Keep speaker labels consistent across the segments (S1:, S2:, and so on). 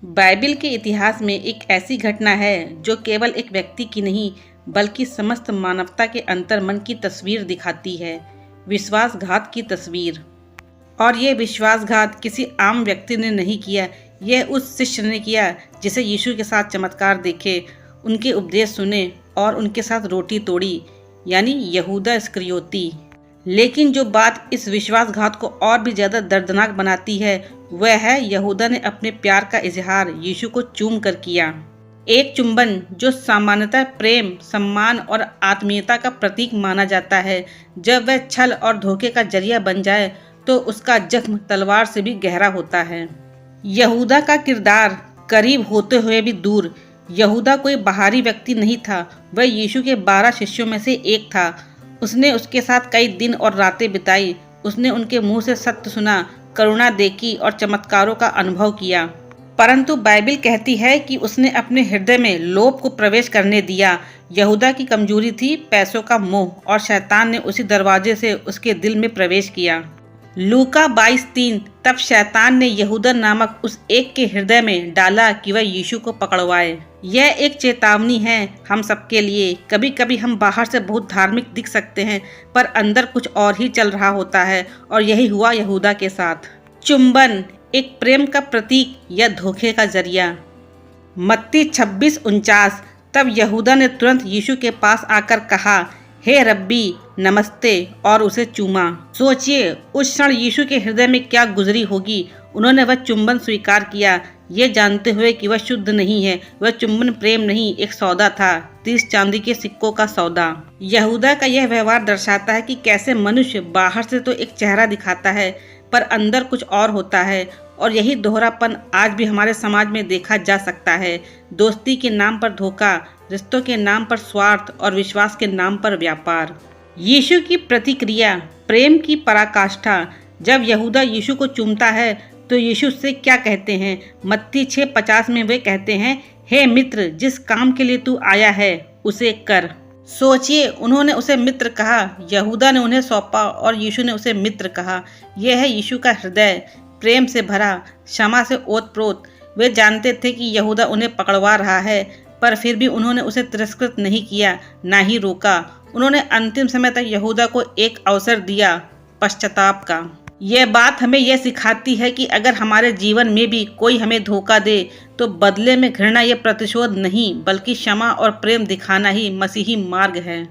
S1: Bible के इतिहास में एक ऐसी घटना है जो केवल एक व्यक्ति की नहीं बल्कि समस्त मानवता के अंतर्मन की तस्वीर दिखाती है, विश्वासघात की तस्वीर। और ये विश्वासघात किसी आम व्यक्ति ने नहीं किया, यह उस शिष्य ने किया जिसे यीशु के साथ चमत्कार देखे, उनके उपदेश सुने और उनके साथ रोटी तोड़ी, यानी यहूदा इस्करियोती। लेकिन जो बात इस विश्वासघात को और भी ज़्यादा दर्दनाक बनाती है वह है यहूदा ने अपने प्यार का इजहार यीशु को चूम कर किया। एक चुंबन जो सामान्यतः प्रेम, सम्मान और आत्मीयता का प्रतीक माना जाता है, जब वह छल और धोखे का जरिया बन जाए तो उसका जख्म तलवार से भी गहरा होता है। यहूदा का किरदार करीब होते हुए भी दूर। यहूदा कोई बाहरी व्यक्ति नहीं था, वह यीशु के 12 शिष्यों में से एक था। उसने उसके साथ कई दिन और रातें बिताई। उसने उनके मुंह से सत्य सुना, करुणा देखी और चमत्कारों का अनुभव किया। परंतु बाइबिल कहती है कि उसने अपने हृदय में लोभ को प्रवेश करने दिया। यहूदा की कमजोरी थी पैसों का मोह, और शैतान ने उसी दरवाजे से उसके दिल में प्रवेश किया। लूका 22:3। तब शैतान ने यहूदा नामक उस एक के हृदय में डाला कि वह यीशु को पकड़वाए। यह एक चेतावनी है हम सबके लिए। कभी कभी हम बाहर से बहुत धार्मिक दिख सकते हैं पर अंदर कुछ और ही चल रहा होता है, और यही हुआ यहूदा के साथ। चुंबन एक प्रेम का प्रतीक या धोखे का जरिया। मत्ती 26:49। तब यहूदा ने तुरंत यीशु के पास आकर कहा, हे रब्बी नमस्ते, और उसे चूमा। सोचिए उस क्षण यीशु के हृदय में क्या गुजरी होगी। उन्होंने वह चुंबन स्वीकार किया, ये जानते हुए कि वह शुद्ध नहीं है। वह चुंबन प्रेम नहीं, एक सौदा था, 30 चांदी के सिक्कों का सौदा। यहूदा का यह व्यवहार दर्शाता है कि कैसे मनुष्य बाहर से तो एक चेहरा दिखाता है पर अंदर कुछ और होता है। और यही दोहरापन आज भी हमारे समाज में देखा जा सकता है। दोस्ती के नाम पर धोखा, रिश्तों के नाम पर स्वार्थ और विश्वास के नाम पर व्यापार। यीशु की प्रतिक्रिया, प्रेम की पराकाष्ठा। जब यहूदा यीशु को चूमता है तो यीशु उससे क्या कहते हैं? मत्ती 6:50 में वे कहते हैं, हे मित्र, जिस काम के लिए तू आया है उसे कर। सोचिए, उन्होंने उसे मित्र कहा, यहूदा ने उन्हें सौंपा और यीशु ने उसे मित्र कहा। यह है यीशु का हृदय, प्रेम से भरा, क्षमा से ओतप्रोत। वे जानते थे कि यहूदा उन्हें पकड़वा रहा है, पर फिर भी उन्होंने उसे तिरस्कृत नहीं किया, ना ही रोका। उन्होंने अंतिम समय तक यहूदा को एक अवसर दिया पश्चाताप का। यह बात हमें यह सिखाती है कि अगर हमारे जीवन में भी कोई हमें धोखा दे तो बदले में घृणा या प्रतिशोध नहीं, बल्कि क्षमा और प्रेम दिखाना ही मसीही मार्ग है।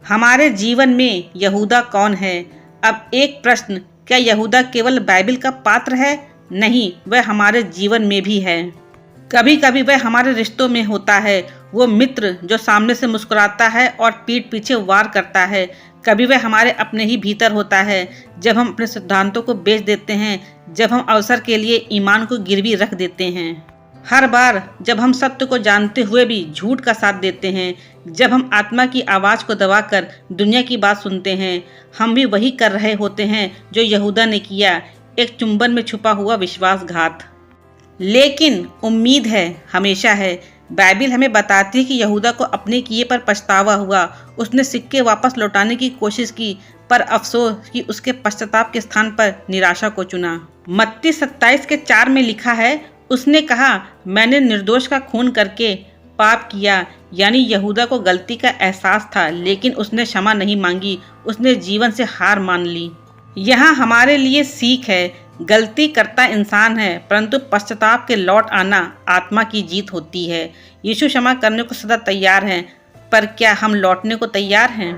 S1: हमारे जीवन में यहूदा कौन है? अब एक प्रश्न, क्या यहूदा केवल बाइबिल का पात्र है? नहीं, वह हमारे जीवन में भी है। कभी कभी वह हमारे रिश्तों में होता है, वो मित्र जो सामने से मुस्कुराता है और पीठ पीछे वार करता है। कभी वह हमारे अपने ही भीतर होता है, जब हम अपने सिद्धांतों को बेच देते हैं, जब हम अवसर के लिए ईमान को गिरवी रख देते हैं। हर बार जब हम सत्य को जानते हुए भी झूठ का साथ देते हैं, जब हम आत्मा की आवाज़ को दबाकर दुनिया की बात सुनते हैं, हम भी वही कर रहे होते हैं जो यहूदा ने किया, एक चुंबन में छुपा हुआ विश्वासघात। लेकिन उम्मीद है, हमेशा है। बाइबिल हमें बताती है कि यहूदा को अपने किए पर पछतावा हुआ। उसने सिक्के वापस लौटाने की कोशिश की, पर अफसोस कि उसके पश्चाताप के स्थान पर निराशा को चुना। मत्ती 27:4 में लिखा है, उसने कहा, मैंने निर्दोष का खून करके पाप किया। यानी यहूदा को गलती का एहसास था, लेकिन उसने क्षमा नहीं मांगी, उसने जीवन से हार मान ली। यहाँ हमारे लिए सीख है, गलती करता इंसान है, परंतु पश्चाताप के लौट आना आत्मा की जीत होती है। यीशु क्षमा करने को सदा तैयार हैं, पर क्या हम लौटने को तैयार हैं?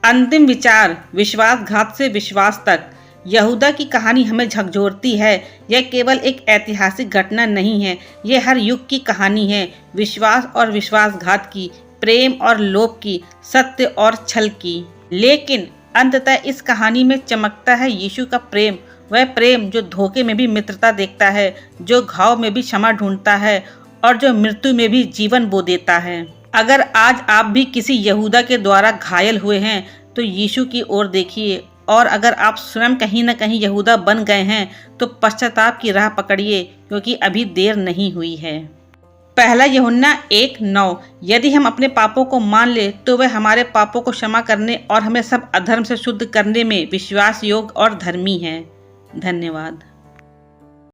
S1: अंतिम विचार, विश्वासघात से विश्वास तक। यहूदा की कहानी हमें झकझोरती है। यह केवल एक ऐतिहासिक घटना नहीं है, यह हर युग की कहानी है, विश्वास और विश्वासघात की, प्रेम और लोभ की, सत्य और छल की। लेकिन अंततः इस कहानी में चमकता है यीशु का प्रेम, वह प्रेम जो धोखे में भी मित्रता देखता है, जो घाव में भी क्षमा ढूंढता है और जो मृत्यु में भी जीवन बो देता है। अगर आज आप भी किसी यहूदा के द्वारा घायल हुए हैं तो यीशु की ओर देखिए, और अगर आप स्वयं कहीं न कहीं यहूदा बन गए हैं तो पश्चाताप की राह पकड़िए, क्योंकि अभी देर नहीं हुई है। पहला यूहन्ना 1:9। यदि हम अपने पापों को मान ले तो वह हमारे पापों को क्षमा करने और हमें सब अधर्म से शुद्ध करने में विश्वास योग्य और धर्मी है। धन्यवाद।